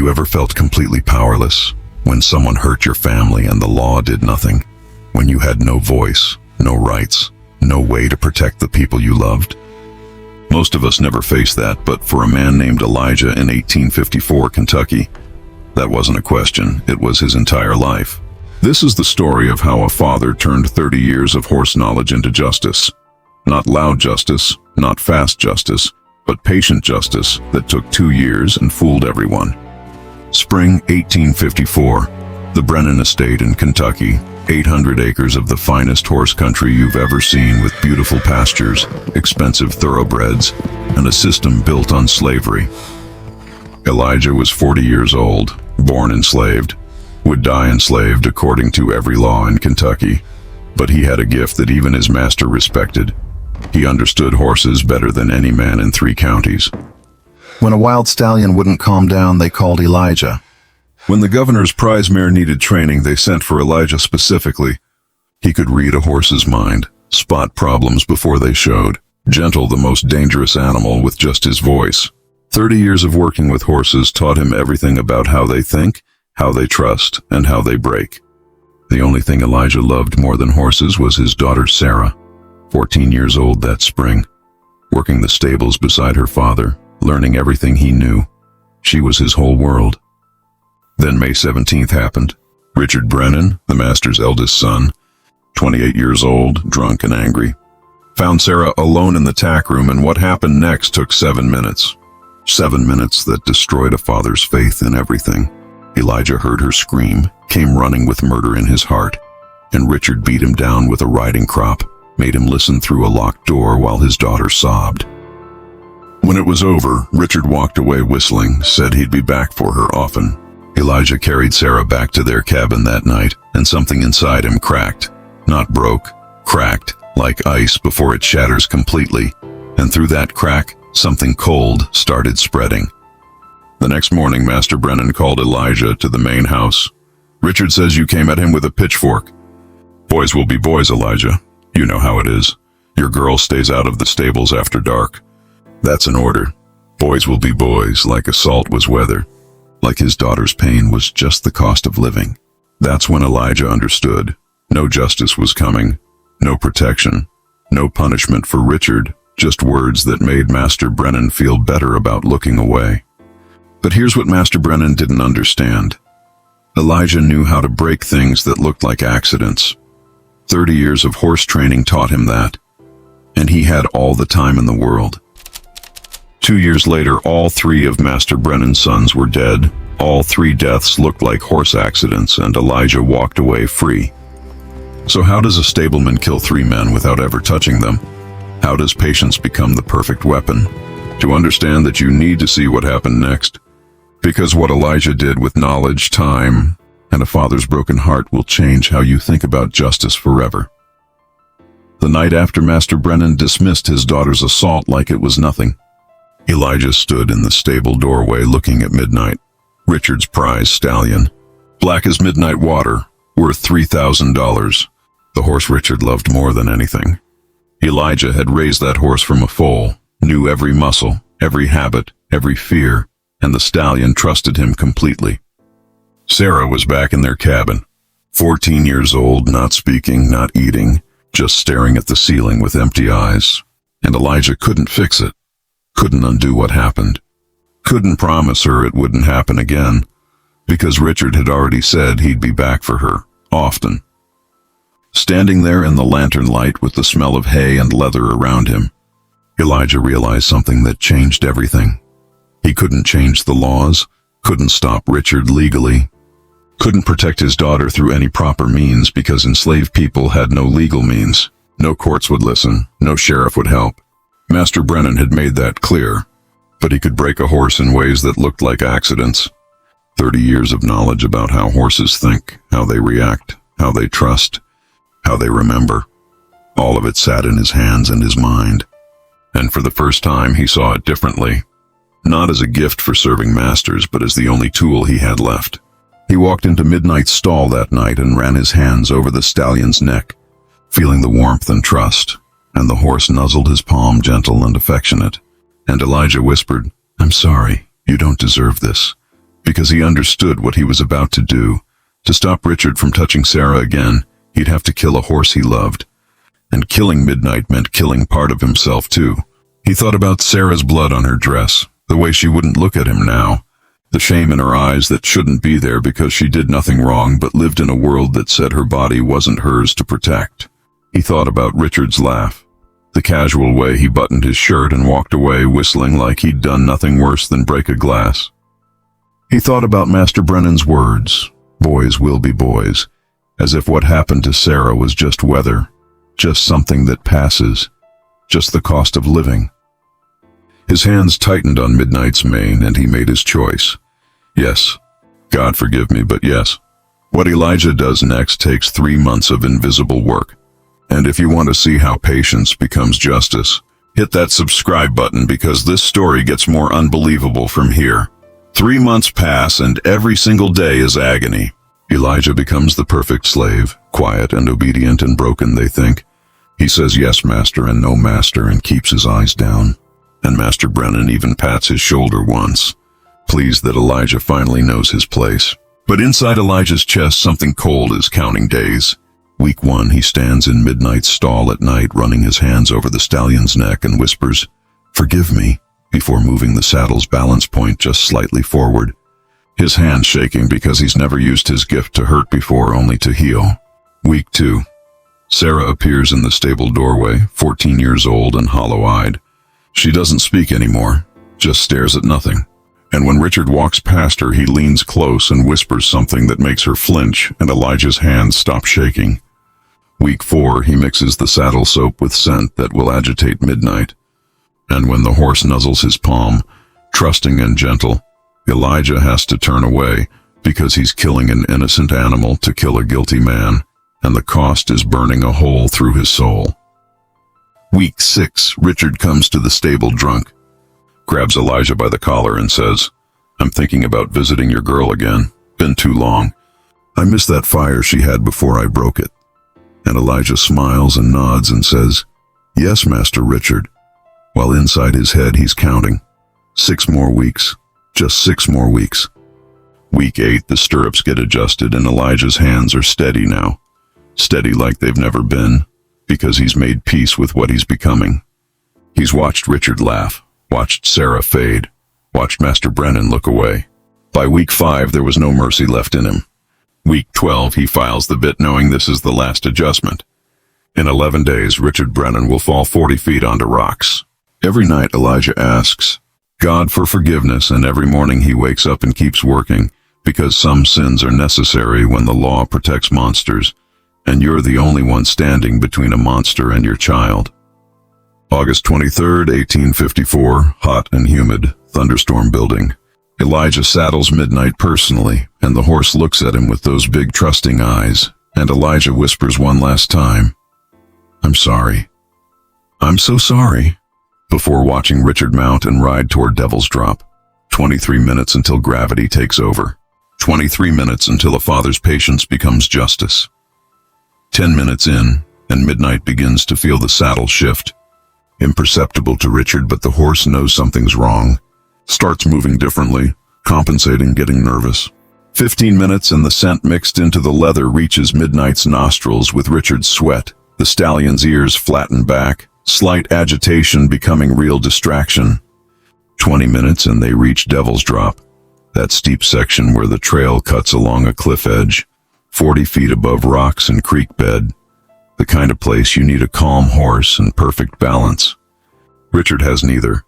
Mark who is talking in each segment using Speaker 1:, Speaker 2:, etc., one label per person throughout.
Speaker 1: you ever felt completely powerless? When someone hurt your family and the law did nothing? When you had no voice, no rights, no way to protect the people you loved? Most of us never face that, but for a man named Elijah in 1854 Kentucky, that wasn't a question, it was his entire life. This is the story of how a father turned 30 years of horse knowledge into justice. Not loud justice, not fast justice, but patient justice that took 2 years and fooled everyone. Spring 1854, the Brennan estate in Kentucky, 800 acres of the finest horse country you've ever seen, with beautiful pastures, expensive thoroughbreds, and a system built on slavery. Elijah was 40 years old, born enslaved, would die enslaved according to every law in Kentucky, but he had a gift that even his master respected. He understood horses better than any man in 3 counties.
Speaker 2: When a wild stallion wouldn't calm down, they called Elijah.
Speaker 1: When the governor's prize mare needed training, they sent for Elijah specifically. He could read a horse's mind, spot problems before they showed, gentle the most dangerous animal with just his voice. 30 years of working with horses taught him everything about how they think, how they trust, and how they break. The only thing Elijah loved more than horses was his daughter Sarah, 14 years old that spring, working the stables beside her father, learning everything he knew. She was his whole world. Then May 17th happened. Richard Brennan, the master's eldest son, 28 years old, drunk and angry, found Sarah alone in the tack room, and what happened next took 7 minutes. 7 minutes that destroyed a father's faith in everything. Elijah heard her scream, came running with murder in his heart, and Richard beat him down with a riding crop, made him listen through a locked door while his daughter sobbed. When it was over, Richard walked away whistling, said he'd be back for her often. Elijah carried Sarah back to their cabin that night, and something inside him cracked. Not broke, cracked, like ice before it shatters completely. And through that crack, something cold started spreading. The next morning, Master Brennan called Elijah to the main house. Richard says you came at him with a pitchfork. Boys will be boys, Elijah. You know how it is. Your girl stays out of the stables after dark. That's an order. Boys will be boys, like assault was weather. Like his daughter's pain was just the cost of living. That's when Elijah understood. No justice was coming. No protection. No punishment for Richard. Just words that made Master Brennan feel better about looking away. But here's what Master Brennan didn't understand. Elijah knew how to break things that looked like accidents. 30 years of horse training taught him that. And he had all the time in the world. 2 years later, all 3 of Master Brennan's sons were dead. All 3 deaths looked like horse accidents, and Elijah walked away free. So how does a stableman kill 3 men without ever touching them? How does patience become the perfect weapon? To understand that, you need to see what happened next. Because what Elijah did with knowledge, time, and a father's broken heart will change how you think about justice forever. The night after Master Brennan dismissed his daughter's assault like it was nothing, Elijah stood in the stable doorway looking at Midnight, Richard's prize stallion. Black as midnight water, worth $3,000. The horse Richard loved more than anything. Elijah had raised that horse from a foal, knew every muscle, every habit, every fear, and the stallion trusted him completely. Sarah was back in their cabin, 14 years old, not speaking, not eating, just staring at the ceiling with empty eyes. And Elijah couldn't fix it, couldn't undo what happened, couldn't promise her it wouldn't happen again, because Richard had already said he'd be back for her, often. Standing there in the lantern light with the smell of hay and leather around him, Elijah realized something that changed everything. He couldn't change the laws, couldn't stop Richard legally, couldn't protect his daughter through any proper means because enslaved people had no legal means. No courts would listen, no sheriff would help. Master Brennan had made that clear, but he could break a horse in ways that looked like accidents. 30 years of knowledge about how horses think, how they react, how they trust, how they remember. All of it sat in his hands and his mind. And for the first time, he saw it differently. Not as a gift for serving masters, but as the only tool he had left. He walked into Midnight's stall that night and ran his hands over the stallion's neck, feeling the warmth and trust, and the horse nuzzled his palm, gentle and affectionate. And Elijah whispered, "I'm sorry, you don't deserve this. because he understood what he was about to do. To stop Richard from touching Sarah again, he'd have to kill a horse he loved. And killing Midnight meant killing part of himself too. He thought about Sarah's blood on her dress, the way she wouldn't look at him now, the shame in her eyes that shouldn't be there because she did nothing wrong but lived in a world that said her body wasn't hers to protect. He thought about Richard's laugh, the casual way he buttoned his shirt and walked away whistling like he'd done nothing worse than break a glass. He thought about Master Brennan's words, "Boys will be boys," as if what happened to Sarah was just weather, just something that passes, just the cost of living. His hands tightened on Midnight's mane and he made his choice. Yes, God forgive me, but yes. What Elijah does next takes 3 months of invisible work. And if you want to see how patience becomes justice, hit that subscribe button because this story gets more unbelievable from here. 3 months pass and every single day is agony. Elijah becomes the perfect slave, quiet and obedient and broken, they think. He says yes, master, and no, master, and keeps his eyes down. And Master Brennan even pats his shoulder once, pleased that Elijah finally knows his place. But inside Elijah's chest, something cold is counting days. Week 1, he stands in Midnight's stall at night, running his hands over the stallion's neck and whispers, "Forgive me," before moving the saddle's balance point just slightly forward. His hand shaking because he's never used his gift to hurt before, only to heal. Week 2. Sarah appears in the stable doorway, 14 years old and hollow-eyed. She doesn't speak anymore, just stares at nothing. And when Richard walks past her, he leans close and whispers something that makes her flinch, and Elijah's hands stop shaking. Week 4, he mixes the saddle soap with scent that will agitate Midnight. And when the horse nuzzles his palm, trusting and gentle, Elijah has to turn away because he's killing an innocent animal to kill a guilty man, and the cost is burning a hole through his soul. Week 6, Richard comes to the stable drunk, grabs Elijah by the collar and says, "I'm thinking about visiting your girl again. Been too long. I miss that fire she had before I broke it." And Elijah smiles and nods and says, "Yes, Master Richard," while inside his head he's counting. 6 more weeks. Just 6 more weeks. Week 8, the stirrups get adjusted and Elijah's hands are steady now. Steady like they've never been, because he's made peace with what he's becoming. He's watched Richard laugh, watched Sarah fade, watched Master Brennan look away. By week 5, there was no mercy left in him. Week 12, he files the bit knowing this is the last adjustment. In 11 days, Richard Brennan will fall 40 feet onto rocks. Every night, Elijah asks God for forgiveness, and every morning he wakes up and keeps working, because some sins are necessary when the law protects monsters, and you're the only one standing between a monster and your child. August 23rd, 1854, hot and humid, thunderstorm building. Elijah saddles Midnight personally, and the horse looks at him with those big trusting eyes, and Elijah whispers one last time, "I'm sorry. I'm so sorry," before watching Richard mount and ride toward Devil's Drop. 23 minutes until gravity takes over. 23 minutes until a father's patience becomes justice. 10 minutes in, and Midnight begins to feel the saddle shift. Imperceptible to Richard, but the horse knows something's wrong. Starts moving differently, compensating, getting nervous. 15 minutes and the scent mixed into the leather reaches Midnight's nostrils with Richard's sweat. The stallion's ears flatten back, slight agitation becoming real distraction. 20 minutes and they reach Devil's Drop, that steep section where the trail cuts along a cliff edge, 40 feet above rocks and creek bed, the kind of place you need a calm horse and perfect balance. Richard has neither.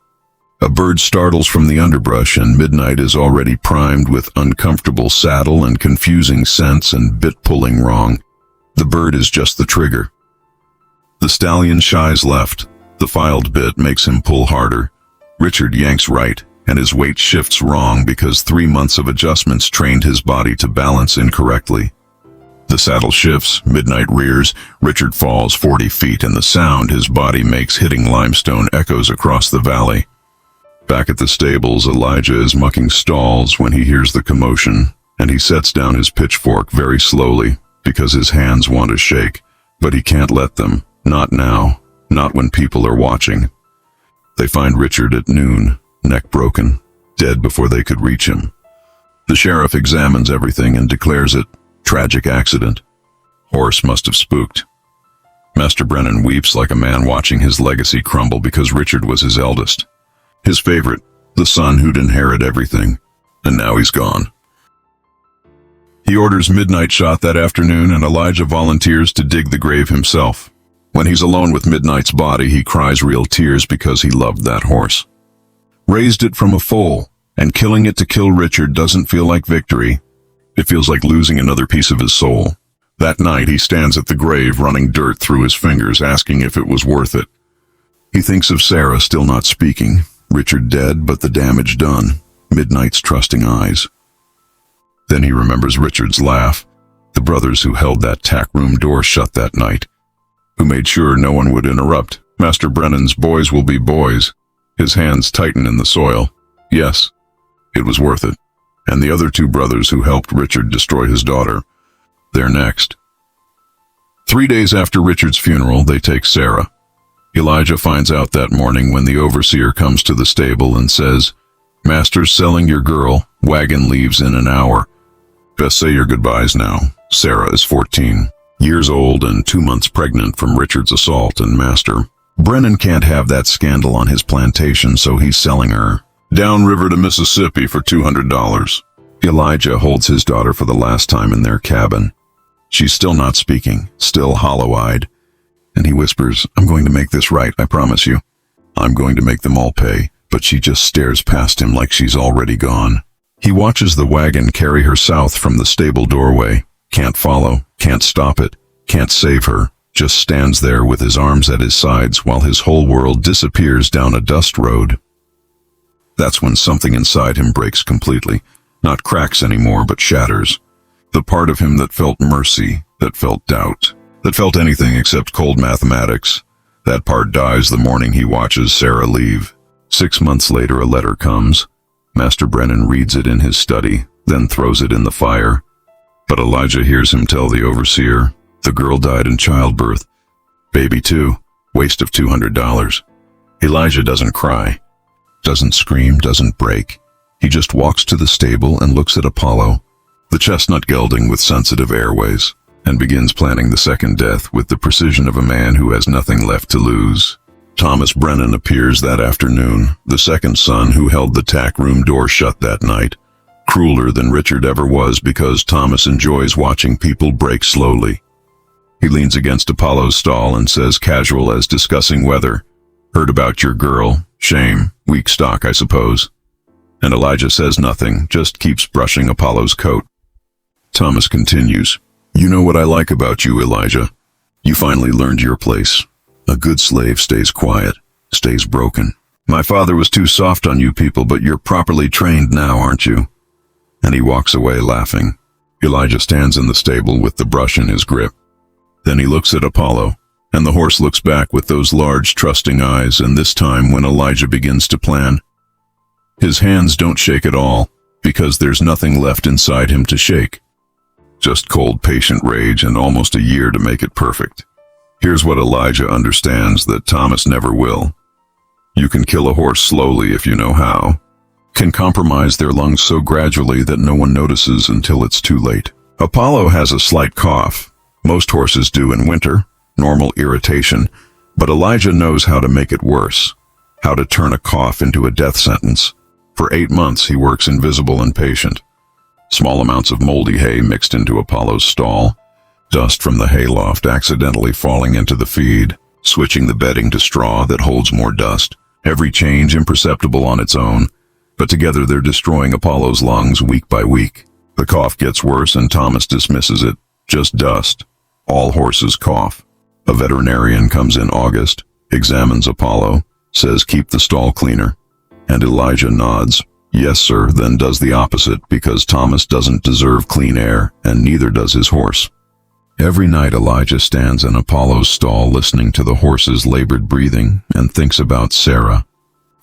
Speaker 1: A bird startles from the underbrush and Midnight is already primed with uncomfortable saddle and confusing scents and bit pulling wrong. The bird is just the trigger. The stallion shies left. The filed bit makes him pull harder. Richard yanks right, and his weight shifts wrong because 3 months of adjustments trained his body to balance incorrectly. The saddle shifts, Midnight rears, Richard falls 40 feet, and the sound his body makes hitting limestone echoes across the valley. Back at the stables, Elijah is mucking stalls when he hears the commotion, and he sets down his pitchfork very slowly because his hands want to shake, but he can't let them, not now, not when people are watching. They find Richard at noon, neck broken, dead before they could reach him. The sheriff examines everything and declares it tragic accident. Horse must have spooked. Master Brennan weeps like a man watching his legacy crumble because Richard was his eldest. His favorite, the son who'd inherit everything, and now he's gone. He orders midnight shot that afternoon, and Elijah volunteers to dig the grave himself. When he's alone with Midnight's body, he cries real tears because he loved that horse. Raised it from a foal, and killing it to kill Richard doesn't feel like victory. It feels like losing another piece of his soul. That night, he stands at the grave running dirt through his fingers, asking if it was worth it. He thinks of Sarah still not speaking, Richard dead, but the damage done, Midnight's trusting eyes. Then he remembers Richard's laugh, the brothers who held that tack room door shut that night, who made sure no one would interrupt. Master Brennan's boys will be boys. His hands tighten in the soil. Yes, it was worth it. And the other two brothers who helped Richard destroy his daughter, they're next. 3 days after Richard's funeral, they take Sarah. Elijah finds out that morning when the overseer comes to the stable and says, "Master's selling your girl, wagon leaves in an hour. Best say your goodbyes now." Sarah is 14 years old and 2 months pregnant from Richard's assault, and Master Brennan can't have that scandal on his plantation, so he's selling her downriver to Mississippi for $200. Elijah holds his daughter for the last time in their cabin. She's still not speaking, still hollow-eyed, and he whispers, "I'm going to make this right, I promise you. I'm going to make them all pay," but she just stares past him like she's already gone. He watches the wagon carry her south from the stable doorway. Can't follow, can't stop it, can't save her. Just stands there with his arms at his sides while his whole world disappears down a dust road. That's when something inside him breaks completely. Not cracks anymore, but shatters. The part of him that felt mercy, that felt doubt, that felt anything except cold mathematics. That part dies the morning he watches Sarah leave. 6 months later, a letter comes. Master Brennan reads it in his study, then throws it in the fire. But Elijah hears him tell the overseer, "The girl died in childbirth. Baby too. Waste of $200. Elijah doesn't cry, doesn't scream, doesn't break. He just walks to the stable and looks at Apollo, the chestnut gelding with sensitive airways, and begins planning the second death with the precision of a man who has nothing left to lose. Thomas Brennan appears that afternoon, the second son who held the tack room door shut that night, crueler than Richard ever was because Thomas enjoys watching people break slowly. He leans against Apollo's stall and says, casual as discussing weather, "Heard about your girl. Shame. Weak stock, I suppose." And Elijah says nothing, just keeps brushing Apollo's coat. Thomas continues, "You know what I like about you, Elijah. You finally learned your place. A good slave stays quiet, stays broken. My father was too soft on you people, but you're properly trained now, aren't you?" And he walks away laughing. Elijah stands in the stable with the brush in his grip. Then he looks at Apollo, and the horse looks back with those large, trusting eyes, and this time when Elijah begins to plan, his hands don't shake at all, because there's nothing left inside him to shake. Just cold, patient rage and almost a year to make it perfect. Here's what Elijah understands that Thomas never will. You can kill a horse slowly if you know how. Can compromise their lungs so gradually that no one notices until it's too late. Apollo has a slight cough. Most horses do in winter, normal irritation, but Elijah knows how to make it worse, how to turn a cough into a death sentence. For 8 months he works invisible and patient. Small amounts of moldy hay mixed into Apollo's stall, dust from the hayloft accidentally falling into the feed, switching the bedding to straw that holds more dust. Every change imperceptible on its own, but together they're destroying Apollo's lungs week by week. The cough gets worse and Thomas dismisses it. Just dust. All horses cough. A veterinarian comes in August, examines Apollo, says keep the stall cleaner. And Elijah nods. Yes, sir, then does the opposite because Thomas doesn't deserve clean air, and neither does his horse. Every night Elijah stands in Apollo's stall listening to the horse's labored breathing and thinks about Sarah.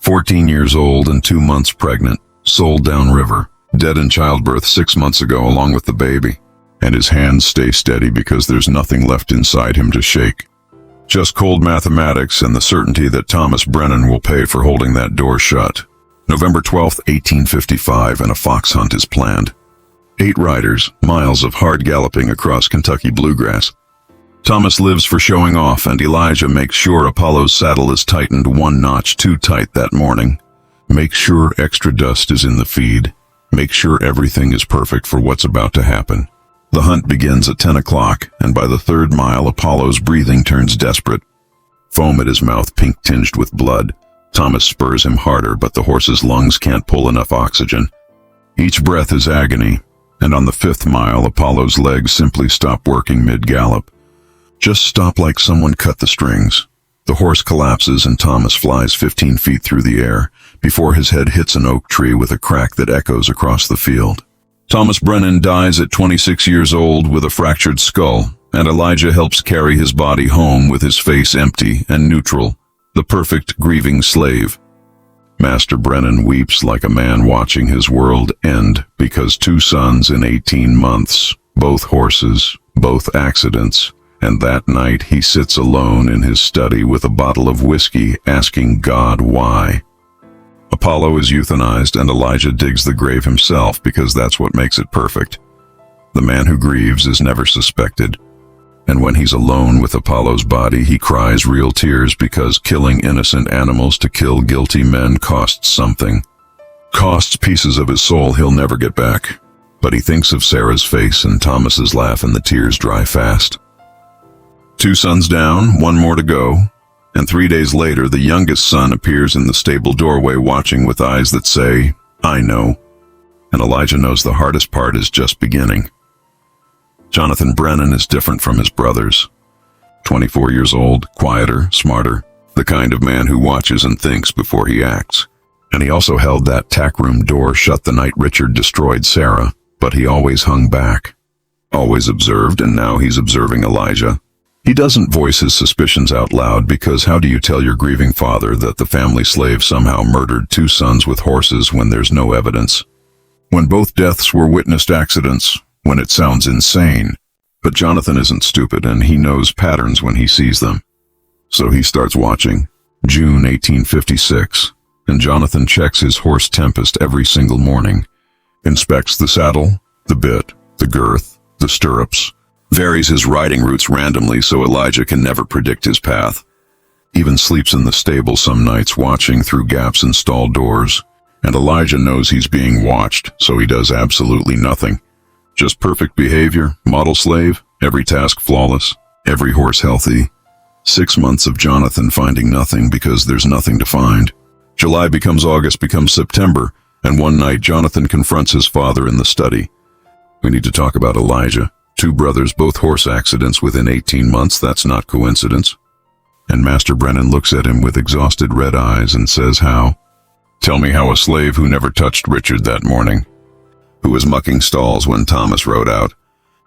Speaker 1: 14 years old and 2 months pregnant, sold downriver, dead in childbirth 6 months ago along with the baby. And his hands stay steady because there's nothing left inside him to shake. Just cold mathematics and the certainty that Thomas Brennan will pay for holding that door shut. November 12th, 1855, and a fox hunt is planned. 8 riders, miles of hard galloping across Kentucky bluegrass. Thomas lives for showing off, and Elijah makes sure Apollo's saddle is tightened 1 notch too tight that morning. Make sure extra dust is in the feed. Make sure everything is perfect for what's about to happen. The hunt begins at 10 o'clock, and by the 3rd mile, Apollo's breathing turns desperate. Foam at his mouth pink-tinged with blood. Thomas spurs him harder, but the horse's lungs can't pull enough oxygen. Each breath is agony, and on the 5th mile, Apollo's legs simply stop working mid-gallop. Just stop like someone cut the strings. The horse collapses and Thomas flies 15 feet through the air before his head hits an oak tree with a crack that echoes across the field. Thomas Brennan dies at 26 years old with a fractured skull, and Elijah helps carry his body home with his face empty and neutral, the perfect grieving slave. Master Brennan weeps like a man watching his world end because 2 sons in 18 months, both horses, both accidents, and that night he sits alone in his study with a bottle of whiskey asking God why. Apollo is euthanized and Elijah digs the grave himself because that's what makes it perfect. The man who grieves is never suspected, and when he's alone with Apollo's body, he cries real tears because killing innocent animals to kill guilty men costs something. Costs pieces of his soul he'll never get back. But he thinks of Sarah's face and Thomas's laugh and the tears dry fast. 2 sons down, 1 more to go. And 3 days later, the youngest son appears in the stable doorway watching with eyes that say, "I know." And Elijah knows the hardest part is just beginning. Jonathan Brennan is different from his brothers. 24 years old, quieter, smarter, the kind of man who watches and thinks before he acts. And he also held that tack room door shut the night Richard destroyed Sarah, but he always hung back. Always observed, and now he's observing Elijah. He doesn't voice his suspicions out loud because how do you tell your grieving father that the family slave somehow murdered 2 sons with horses when there's no evidence? When both deaths were witnessed accidents, when it sounds insane. But Jonathan isn't stupid and he knows patterns when he sees them. So he starts watching. June 1856, and Jonathan checks his horse Tempest every single morning. Inspects the saddle, the bit, the girth, the stirrups. Varies his riding routes randomly so Elijah can never predict his path. Even sleeps in the stable some nights watching through gaps in stall doors. And Elijah knows he's being watched, so he does absolutely nothing. Just perfect behavior, model slave, every task flawless, every horse healthy. 6 months of Jonathan finding nothing because there's nothing to find. July becomes August becomes September, and one night Jonathan confronts his father in the study. We need to talk about Elijah. 2 brothers, both horse accidents within 18 months, that's not coincidence. And Master Brennan looks at him with exhausted red eyes and says how? Tell me how a slave who never touched Richard that morning, who was mucking stalls when Thomas rode out,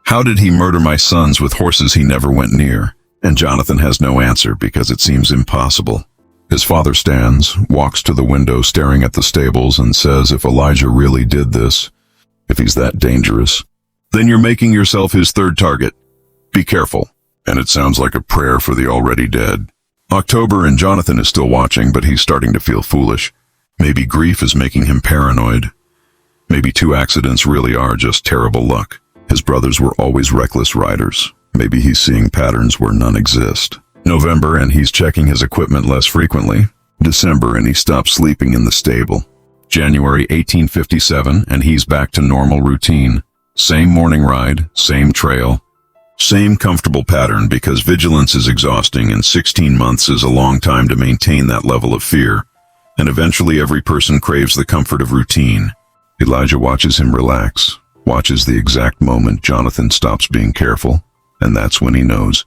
Speaker 1: how did he murder my sons with horses he never went near? And Jonathan has no answer because it seems impossible. His father stands, walks to the window staring at the stables and says if Elijah really did this, if he's that dangerous, then you're making yourself his 3rd target. Be careful. And it sounds like a prayer for the already dead. October and Jonathan is still watching, but he's starting to feel foolish. Maybe grief is making him paranoid. Maybe 2 accidents really are just terrible luck. His brothers were always reckless riders. Maybe he's seeing patterns where none exist. November and he's checking his equipment less frequently. December and he stops sleeping in the stable. January 1857 and he's back to normal routine. Same morning ride, same trail, same comfortable pattern because vigilance is exhausting and 16 months is a long time to maintain that level of fear. And eventually every person craves the comfort of routine. Elijah watches him relax, watches the exact moment Jonathan stops being careful, and that's when he knows.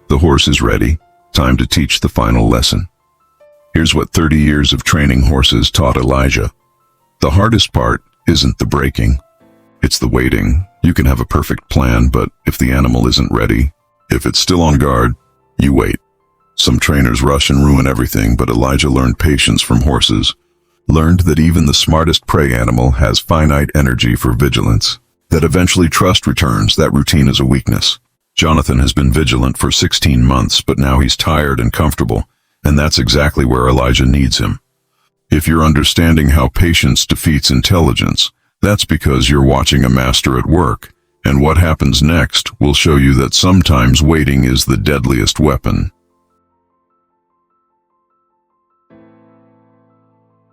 Speaker 1: The horse is ready, time to teach the final lesson. Here's what 30 years of training horses taught Elijah. The hardest part isn't the breaking. It's the waiting. You can have a perfect plan, but if the animal isn't ready, if it's still on guard, you wait. Some trainers rush and ruin everything, but Elijah learned patience from horses. Learned that even the smartest prey animal has finite energy for vigilance. That eventually trust returns, that routine is a weakness. Jonathan has been vigilant for 16 months, but now he's tired and comfortable, and that's exactly where Elijah needs him. If you're understanding how patience defeats intelligence, that's because you're watching a master at work, and what happens next will show you that sometimes waiting is the deadliest weapon.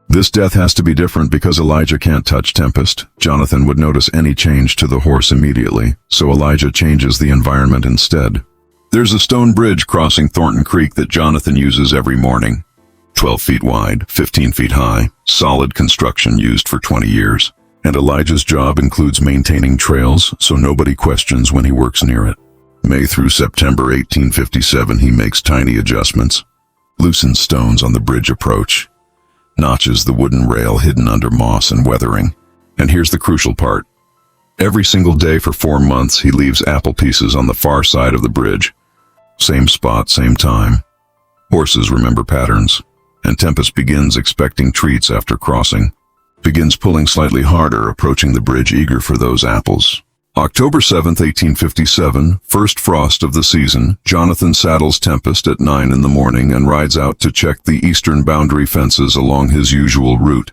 Speaker 1: This death has to be different because Elijah can't touch Tempest. Jonathan would notice any change to the horse immediately, so Elijah changes the environment instead. There's a stone bridge crossing Thornton Creek that Jonathan uses every morning. 12 feet wide, 15 feet high, solid construction used for 20 years. And Elijah's job includes maintaining trails so nobody questions when he works near it. May through September 1857, he makes tiny adjustments. Loosens stones on the bridge approach. Notches the wooden rail hidden under moss and weathering. And here's the crucial part. Every single day for 4 months, he leaves apple pieces on the far side of the bridge. Same spot, same time. Horses remember patterns, and Tempest begins expecting treats after crossing. Begins pulling slightly harder, approaching the bridge eager for those apples. October 7th, 1857, first frost of the season, Jonathan saddles Tempest at 9 in the morning and rides out to check the eastern boundary fences along his usual route.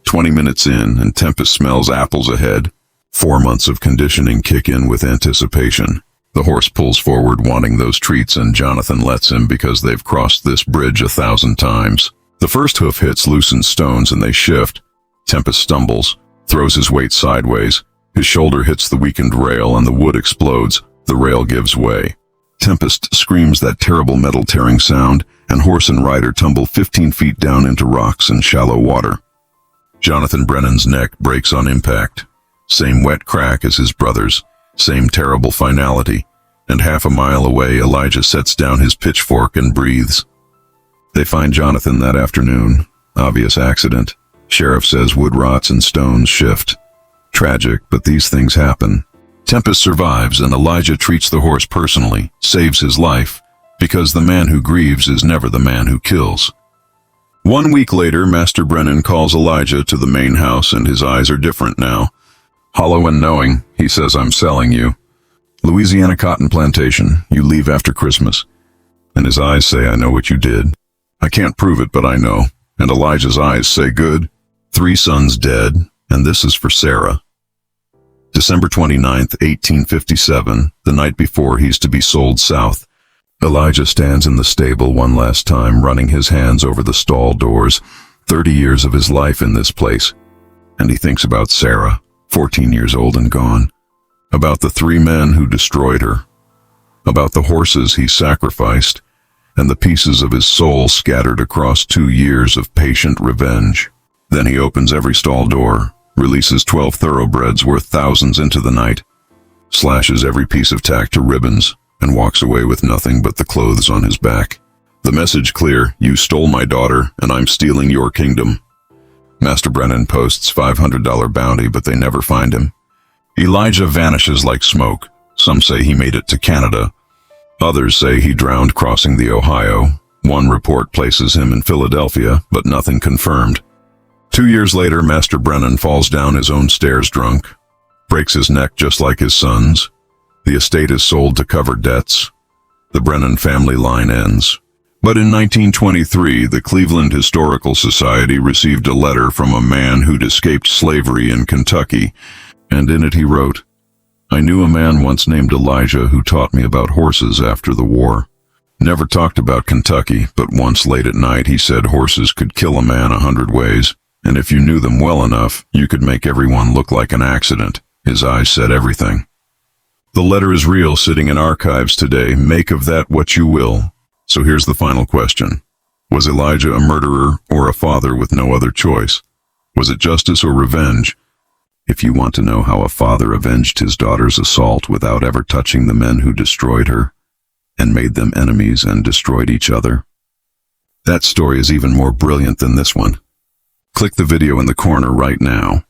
Speaker 1: 20 minutes in, and Tempest smells apples ahead. 4 months of conditioning kick in with anticipation. The horse pulls forward wanting those treats, and Jonathan lets him because they've crossed this bridge 1,000 times. The first hoof hits loosened stones and they shift. Tempest stumbles, throws his weight sideways. His shoulder hits the weakened rail and the wood explodes. The rail gives way. Tempest screams that terrible metal tearing sound, and horse and rider tumble 15 feet down into rocks and shallow water. Jonathan Brennan's neck breaks on impact. Same wet crack as his brother's, same terrible finality, and half a mile away Elijah sets down his pitchfork and breathes. They find Jonathan that afternoon. Obvious accident. Sheriff says wood rots and stones shift. Tragic, but these things happen. Tempest survives, and Elijah treats the horse personally, saves his life, because the man who grieves is never the man who kills. 1 week later, Master Brennan calls Elijah to the main house, and his eyes are different now. Hollow and knowing, he says, "I'm selling you. Louisiana cotton plantation, you leave after Christmas." And his eyes say, "I know what you did. I can't prove it, but I know." And Elijah's eyes say, "Good. 3 sons dead, and this is for Sarah." December 29th, 1857, the night before he's to be sold south. Elijah stands in the stable one last time, running his hands over the stall doors. 30 years of his life in this place. And he thinks about Sarah, 14 years old and gone. About the 3 men who destroyed her. About the horses he sacrificed, and the pieces of his soul scattered across 2 years of patient revenge. Then he opens every stall door, releases 12 thoroughbreds worth thousands into the night, slashes every piece of tack to ribbons, and walks away with nothing but the clothes on his back. The message clear: you stole my daughter, and I'm stealing your kingdom. Master Brennan posts $500 bounty, but they never find him. Elijah vanishes like smoke. Some say he made it to Canada. Others say he drowned crossing the Ohio. One report places him in Philadelphia, but nothing confirmed. 2 years later, Master Brennan falls down his own stairs drunk, breaks his neck just like his sons. The estate is sold to cover debts. The Brennan family line ends. But in 1923, the Cleveland Historical Society received a letter from a man who'd escaped slavery in Kentucky, and in it he wrote, "I knew a man once named Elijah who taught me about horses after the war. Never talked about Kentucky, but once late at night he said horses could kill a man 100 ways, and if you knew them well enough, you could make everyone look like an accident." His eyes said everything. The letter is real, sitting in archives today. Make of that what you will. So here's the final question. Was Elijah a murderer or a father with no other choice? Was it justice or revenge? If you want to know how a father avenged his daughter's assault without ever touching the men who destroyed her, and made them enemies and destroyed each other, that story is even more brilliant than this one. Click the video in the corner right now.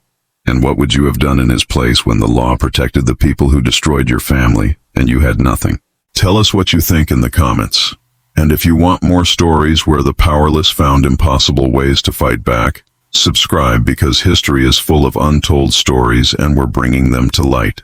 Speaker 1: And what would you have done in his place when the law protected the people who destroyed your family, and you had nothing? Tell us what you think in the comments. And if you want more stories where the powerless found impossible ways to fight back, subscribe, because history is full of untold stories and we're bringing them to light.